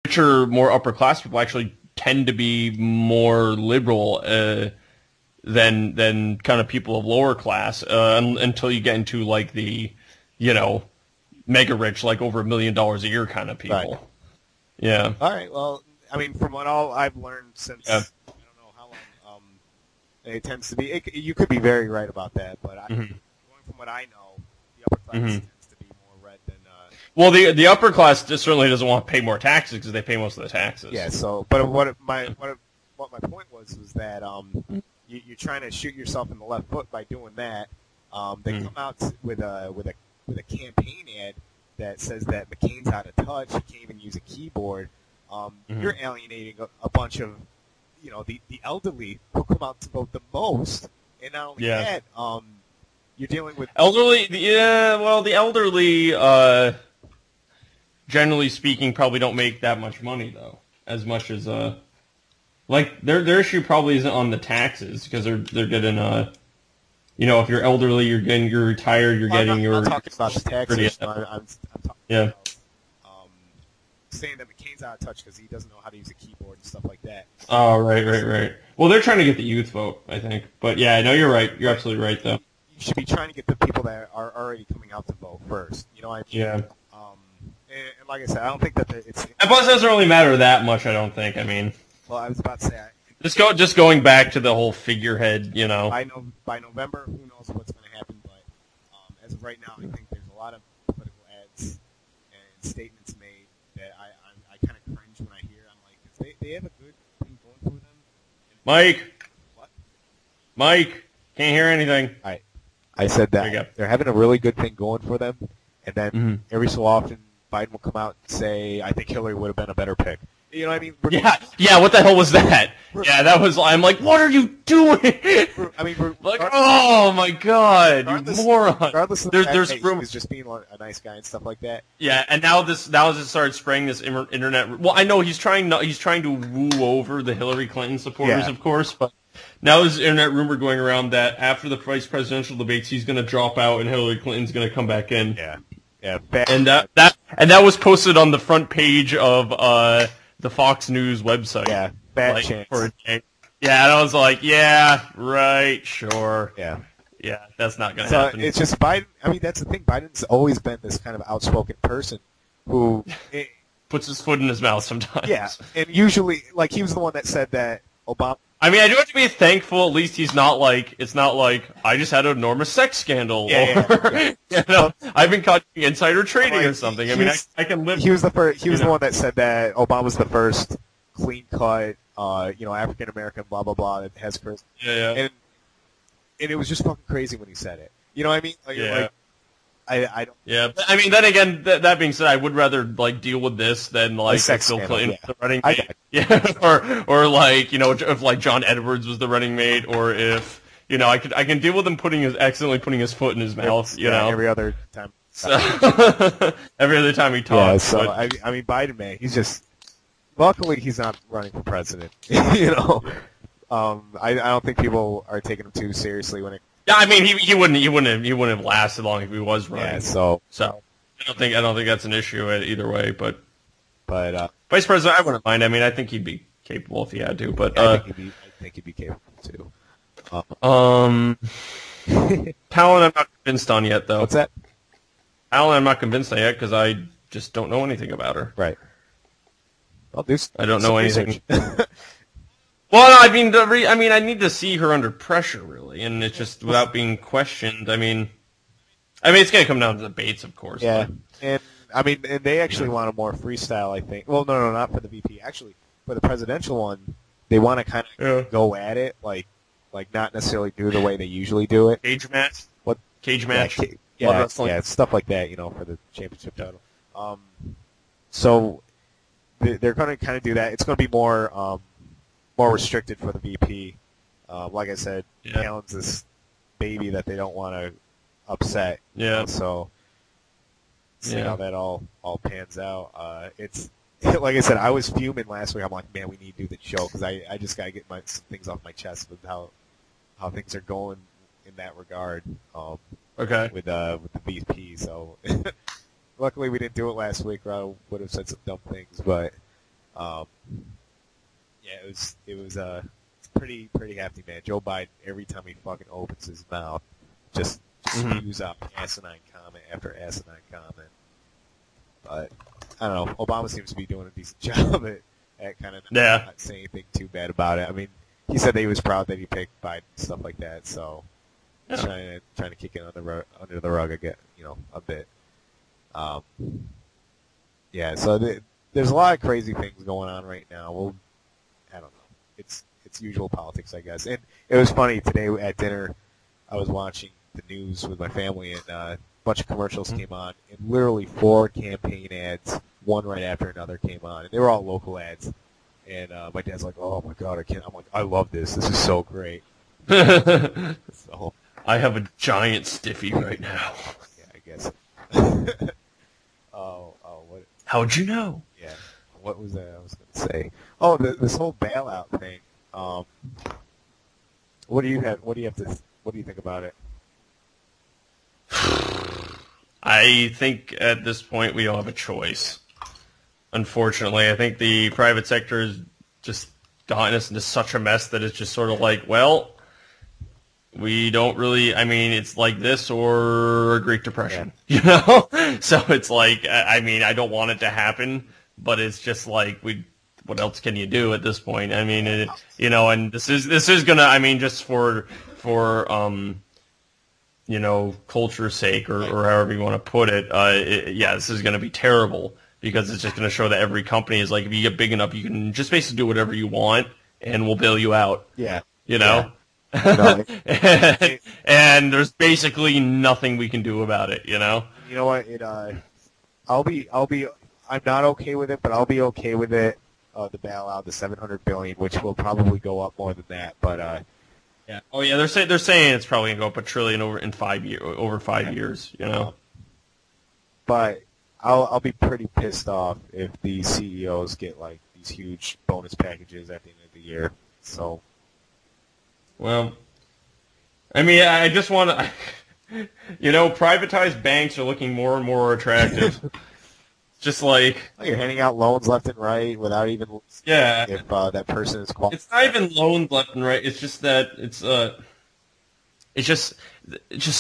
richer, more upper class people actually tend to be more liberal than kind of people of lower class until you get into like the, mega rich, like over $1 million a year kind of people. Right. Yeah. All right. Well, I mean, from what all I've learned since I don't know how long, it tends to be. You could be very right about that, but going from what I know, the upper class tends to be more red than. Well, the upper class just certainly doesn't want to pay more taxes because they pay most of the taxes. Yeah. So, but what my point was that you're trying to shoot yourself in the left foot by doing that. They come out with a campaign ad that says that McCain's out of touch. He can't even use a keyboard. You're alienating a bunch of, the elderly who come out to vote the most. And not only that, you're dealing with elderly. Yeah, well, the elderly, generally speaking, probably don't make that much money though, as much as like their issue probably isn't on the taxes because they're getting if you're elderly, you're retired, you're getting your. I'm talking about the taxes. I'm talking about saying that McCain's out of touch because he doesn't know how to use a keyboard and stuff like that. Oh, right. Well, they're trying to get the youth vote, I think. But yeah, no, you're right. You're absolutely right, though. You should be trying to get the people that are already coming out to vote first. You know what I mean? Yeah. And like I said, I don't think that it's. Plus, it doesn't really matter that much. I don't think. I mean. Well, I was about to say. Just going back to the whole figurehead, By November, who knows what's going to happen? But as of right now, I think there's a lot of political ads and statements made that I kind of cringe when I hear. I'm like, they have a good thing going for them. Mike. What? Mike, can't hear anything. I said that they're having a really good thing going for them, and then every so often Biden will come out and say, "I think Hillary would have been a better pick." You know what I mean? Yeah. What the hell was that? Yeah, that was. I'm like, what are you doing? I mean, like, oh my god, you moron! Regardless of the fact that he was just being a nice guy and stuff like that. Yeah, and now it started spraying this internet. Well, I know he's trying to woo over the Hillary Clinton supporters, of course, but now there's internet rumor going around that after the vice presidential debates, he's going to drop out and Hillary Clinton's going to come back in. Yeah. And that was posted on the front page of the Fox News website. Yeah, bad chance. For a day. Yeah, and I was like, yeah, right, sure. Yeah, that's not going to happen. It's just Biden. I mean, that's the thing. Biden's always been this kind of outspoken person who puts his foot in his mouth sometimes. Yeah, and usually, like, he was the one that said that Obama. I mean, I do have to be thankful. At least he's not like, it's not like I just had an enormous sex scandal. Yeah. I've been caught insider trading or something. I can live. He was the first. He was the one that said that Obama's the first clean cut, African American, blah blah blah, that has first. Yeah. And it was just fucking crazy when he said it. You know what I mean? Like, I don't. Yeah, I mean, then again, that being said, I would rather like deal with this than like Bill Clinton the running mate. Or like if like John Edwards was the running mate, or if I can deal with him accidentally putting his foot in his mouth. Every other time. So, every other time he talks. Yeah, so I mean, Biden, man, he's just. Luckily, he's not running for president. I don't think people are taking him too seriously when it. Yeah, I mean, he wouldn't have lasted long if he was running. Yeah, so I don't think that's an issue either way. But vice president, I wouldn't mind. I mean, I think he'd be capable if he had to. But I think he'd be capable too. Palin, I'm not convinced on yet, though. What's that? Palin, I'm not convinced on yet because I just don't know anything about her. Right. I don't know anything. Well, I mean, I need to see her under pressure, really, and it's just without being questioned. I mean, it's going to come down to debates, of course. Yeah, and they actually want a more freestyle, I think. Well, no, not for the VP. Actually, for the presidential one, they want to kind of go at it, like not necessarily do the way they usually do it. Cage match. What? Cage match. Yeah, stuff like that. For the championship title. So they're going to kind of do that. It's going to be more restricted for the VP. Like I said, Palin's this baby that they don't want to upset. Yeah. So see how that all pans out. It's like I said, I was fuming last week. I'm like, man, we need to do the show because I just got to get some things off my chest with how things are going in that regard. Okay. With the VP. So luckily we didn't do it last week, or I would have said some dumb things, but. Um, yeah, it was pretty hefty, man. Joe Biden, every time he fucking opens his mouth, just spews out asinine comment after asinine comment. But I don't know. Obama seems to be doing a decent job at kind of not saying anything too bad about it. I mean, he said that he was proud that he picked Biden and stuff like that. So trying to kick it under the rug again, a bit. Yeah. So there's a lot of crazy things going on right now. Well, I don't know. It's usual politics, I guess. And it was funny today at dinner. I was watching the news with my family, and a bunch of commercials came on, and literally 4 campaign ads, one right after another, came on, and they were all local ads. And my dad's like, "Oh my god, I can't!" I'm like, "I love this. This is so great." So I have a giant stiffy right now. Yeah, I guess. What? How'd you know? Yeah. What was that I was going to say? Oh, this whole bailout thing. What do you think about it? I think at this point we don't have a choice. Unfortunately, I think the private sector has just gotten us into such a mess that it's just sort of like, well, we don't really, I mean, it's like this or a Great Depression, So it's like, I mean, I don't want it to happen, but it's just like, what else can you do at this point? I mean, and this is gonna, I mean, just for culture's sake or however you want to put it, this is gonna be terrible because it's just gonna show that every company is like, if you get big enough, you can just basically do whatever you want and we'll bail you out. Yeah. No, and there's basically nothing we can do about it, You know what? I'm not okay with it, but I'll be okay with it. The bailout, the $700 billion, which will probably go up more than that, but yeah. Oh yeah, they're saying it's probably gonna go up $1 trillion over 5 years. But I'll be pretty pissed off if the CEOs get like these huge bonus packages at the end of the year. So. Well, I mean, I just want to, privatized banks are looking more and more attractive. Just like you're handing out loans left and right without even if that person is qualified. It's not even loans left and right. It's just that it's just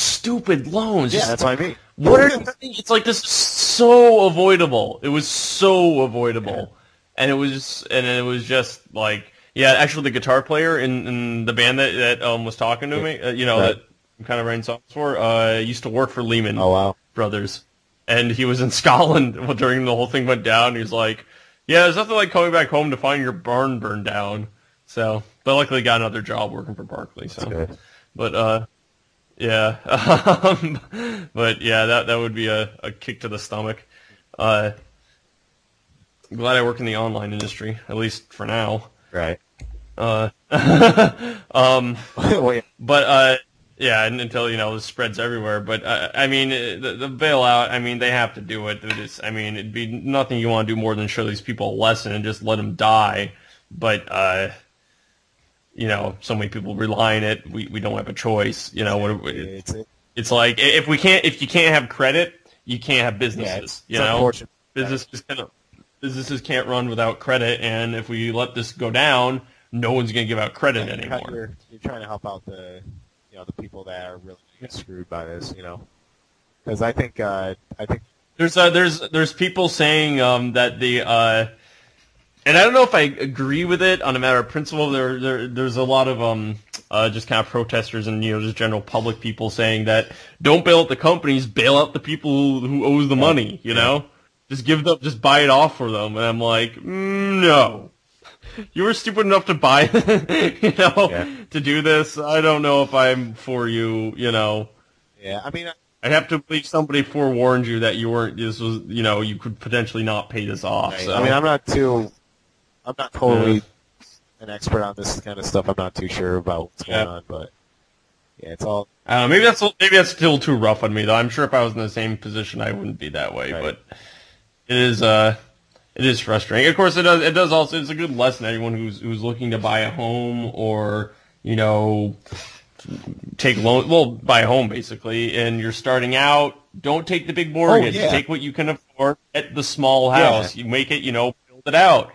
stupid loans. Yeah, that's what I mean. What are you thinking? It's like this is so avoidable. It was so avoidable, and it was just like. Yeah, actually, the guitar player in the band that was talking to me, that I'm kind of writing songs for, used to work for Lehman Brothers, and he was in Scotland during the whole thing went down. He was like, "Yeah, there's nothing like coming back home to find your barn burned down." So, but luckily, got another job working for Barclays. So, but yeah, but yeah, that would be a kick to the stomach. Glad I work in the online industry, at least for now. Right. But yeah, until this spreads everywhere. But I mean, the bailout. I mean, they have to do it. I mean, it'd be nothing you want to do more than show these people a lesson and just let them die. But so many people rely on it. We don't have a choice. It's like if you can't have credit, you can't have businesses. Unfortunate. Businesses can't run without credit, and if we let this go down, no one's going to give out credit anymore. You're trying to help out the people that are really screwed by this, because I think there's people saying that the and I don't know if I agree with it on a matter of principle. There's a lot of just kind of protesters and just general public people saying that don't bail out the companies, bail out the people who owes the money, Just buy it off for them. And I'm like, no. You were stupid enough to buy to do this. I don't know if I'm for you, Yeah, I mean, I'd have to believe somebody forewarned you that you could potentially not pay this off. Right. So. I mean, I'm not totally an expert on this kind of stuff. I'm not too sure about what's going on, but yeah, it's all. Maybe that's still too rough on me, though. I'm sure if I was in the same position, I wouldn't be that way, but. It is frustrating. Of course, it does also. It's a good lesson to anyone who's looking to buy a home or take loan. Well, buy a home basically, and you're starting out. Don't take the big mortgage. Take what you can afford. Get the small house. You make it. Build it out.